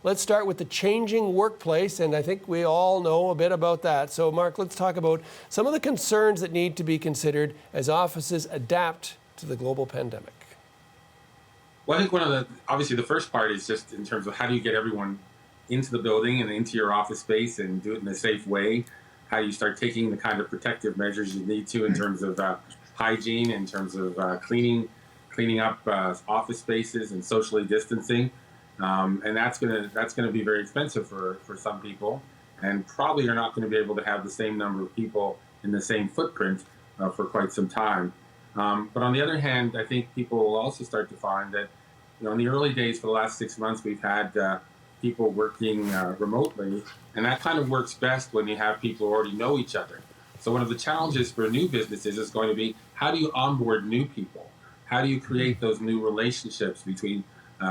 let's start with the changing workplace, and I think we all know a bit about that. So Mark, let's talk about some of the concerns that need to be considered as offices adapt to the global pandemic. Well, I think obviously the first part is just in terms of how do you get everyone into the building and into your office space and do it in a safe way, how you start taking the kind of protective measures you need to in terms of hygiene, in terms of cleaning up office spaces and socially distancing. And that's gonna be very expensive for some people, and probably you're not going to be able to have the same number of people in the same footprint for quite some time. But on the other hand, I think people will also start to find that, in the early days for the last 6 months, we've had people working remotely, and that kind of works best when you have people who already know each other. So one of the challenges for new businesses is going to be, how do you onboard new people? How do you create those new relationships between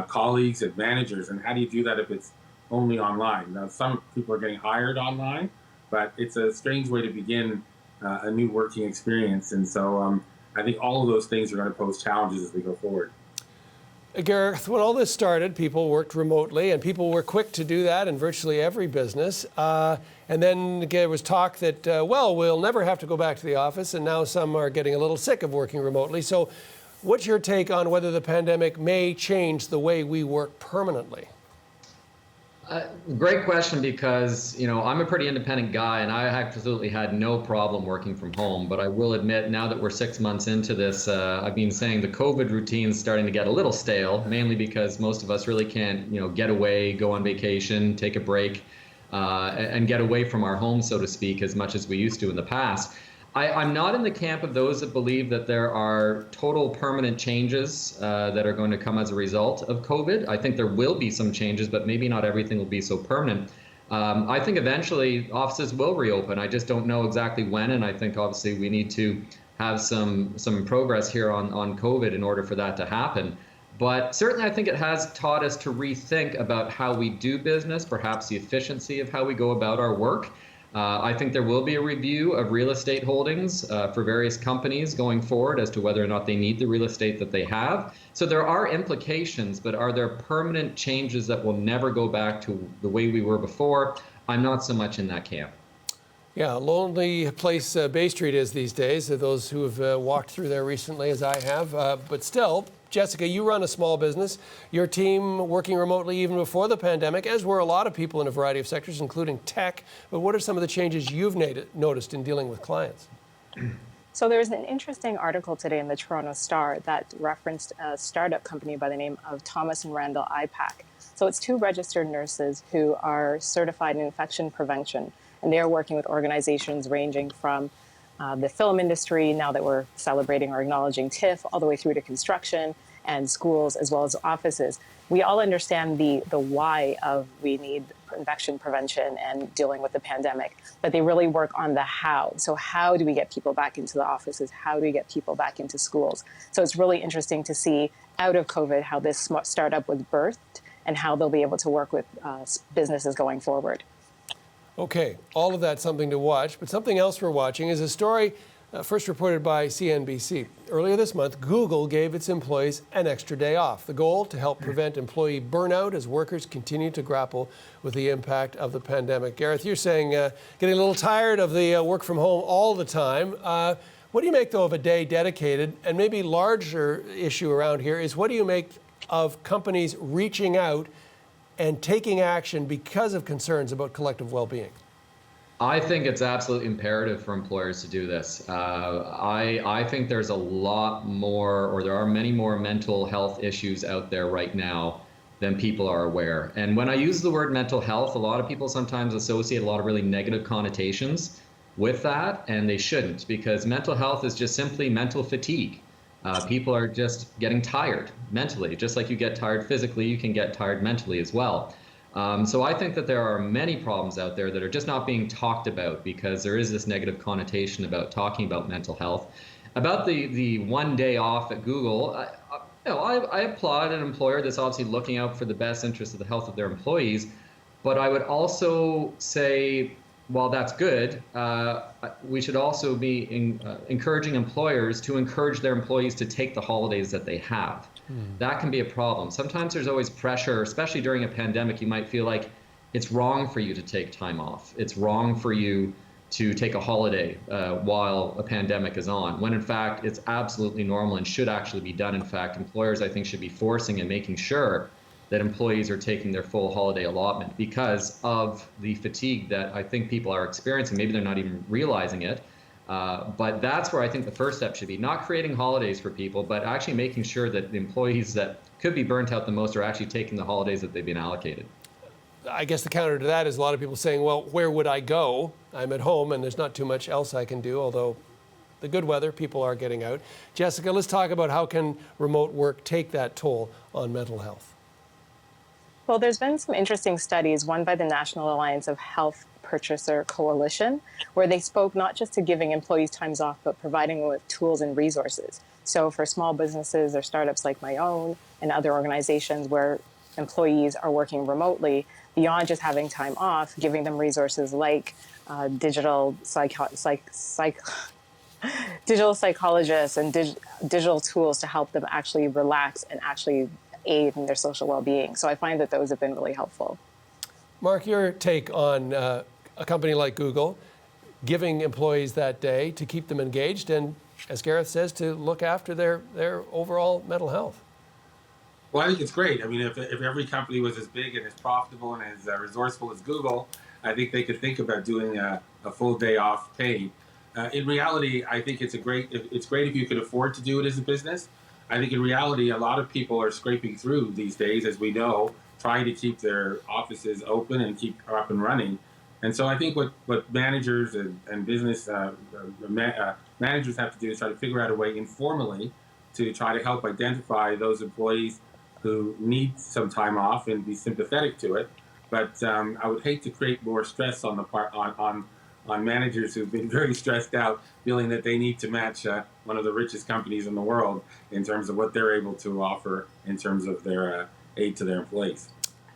colleagues and managers, and how do you do that if it's only online? Now, some people are getting hired online, but it's a strange way to begin a new working experience, and so I think all of those things are going to pose challenges as we go forward. Gareth, when all this started, people worked remotely, and people were quick to do that in virtually every business. And then there was talk that, we'll never have to go back to the office, and now some are getting a little sick of working remotely. So what's your take on whether the pandemic may change the way we work permanently? Great question, because I'm a pretty independent guy, and I absolutely had no problem working from home. But I will admit, now that we're 6 months into this, I've been saying the COVID routine's starting to get a little stale, mainly because most of us really can't get away, go on vacation, take a break, and get away from our home, so to speak, as much as we used to in the past. I'm not in the camp of those that believe that there are total permanent changes that are going to come as a result of COVID. I think there will be some changes, but maybe not everything will be so permanent. I think eventually offices will reopen. I just don't know exactly when, and I think obviously we need to have some progress here on COVID in order for that to happen. But certainly I think it has taught us to rethink about how we do business, perhaps the efficiency of how we go about our work. I think there will be a review of real estate holdings for various companies going forward as to whether or not they need the real estate that they have. So there are implications, but are there permanent changes that will never go back to the way we were before? I'm not so much in that camp. Yeah, lonely place Bay Street is these days, those who have walked through there recently, as I have. But still, Jessica, you run a small business. Your team working remotely even before the pandemic, as were a lot of people in a variety of sectors, including tech. But what are some of the changes you've noticed in dealing with clients? So there's an interesting article today in the Toronto Star that referenced a startup company by the name of Thomas and Randall IPAC. So it's 2 registered nurses who are certified in infection prevention, and they are working with organizations ranging from the film industry, now that we're celebrating or acknowledging TIFF, all the way through to construction and schools, as well as offices. We all understand the why of we need infection prevention and dealing with the pandemic, but they really work on the how. So how do we get people back into the offices? How do we get people back into schools? So it's really interesting to see out of COVID how this startup was birthed and how they'll be able to work with businesses going forward. Okay, all of that's something to watch, but something else we're watching is a story first reported by CNBC. Earlier this month, Google gave its employees an extra day off. The goal, to help prevent employee burnout as workers continue to grapple with the impact of the pandemic. Gareth, you're saying getting a little tired of the work from home all the time. What do you make, though, of a day dedicated? And maybe larger issue around here is, what do you make of companies reaching out and taking action because of concerns about collective well-being? I think it's absolutely imperative for employers to do this. I think there's a lot more, or there are many more mental health issues out there right now than people are aware. And when I use the word mental health, a lot of people sometimes associate a lot of really negative connotations with that, and they shouldn't, because mental health is just simply mental fatigue. People are just getting tired mentally. Just like you get tired physically, you can get tired mentally as well. So I think that there are many problems out there that are just not being talked about because there is this negative connotation about talking about mental health. About the 1 day off at Google, I applaud an employer that's obviously looking out for the best interest of the health of their employees, but I would also say while that's good, we should also be encouraging employers to encourage their employees to take the holidays that they have. That can be a problem. Sometimes there's always pressure, especially during a pandemic. You might feel like it's wrong for you to take time off. It's wrong for you to take a holiday while a pandemic is on, when in fact it's absolutely normal and should actually be done. In fact, employers, I think, should be forcing and making sure that employees are taking their full holiday allotment because of the fatigue that I think people are experiencing. Maybe they're not even realizing it. But that's where I think the first step should be, not creating holidays for people, but actually making sure that the employees that could be burnt out the most are actually taking the holidays that they've been allocated. I guess the counter to that is a lot of people saying, well, where would I go? I'm at home and there's not too much else I can do, although the good weather, people are getting out. Jessica, let's talk about how can remote work take that toll on mental health? Well, there's been some interesting studies, one by the National Alliance of Health Purchaser Coalition, where they spoke not just to giving employees times off, but providing them with tools and resources. So for small businesses or startups like my own and other organizations where employees are working remotely, beyond just having time off, giving them resources like digital psychologists and digital tools to help them actually relax and actually aid in their social well-being. So I find that those have been really helpful. Mark, your take on a company like Google giving employees that day to keep them engaged and, as Gareth says, to look after their overall mental health. Well, I think it's great. I mean, if every company was as big and as profitable and as resourceful as Google, I think they could think about doing a full day off paid. In reality, I think it's great if you could afford to do it as a business. I think in reality, a lot of people are scraping through these days, as we know, trying to keep their offices open and keep up and running. And so I think what managers and business managers have to do is try to figure out a way informally to try to help identify those employees who need some time off and be sympathetic to it. But I would hate to create more stress on the part on managers who've been very stressed out, feeling that they need to match one of the richest companies in the world in terms of what they're able to offer in terms of their aid to their employees.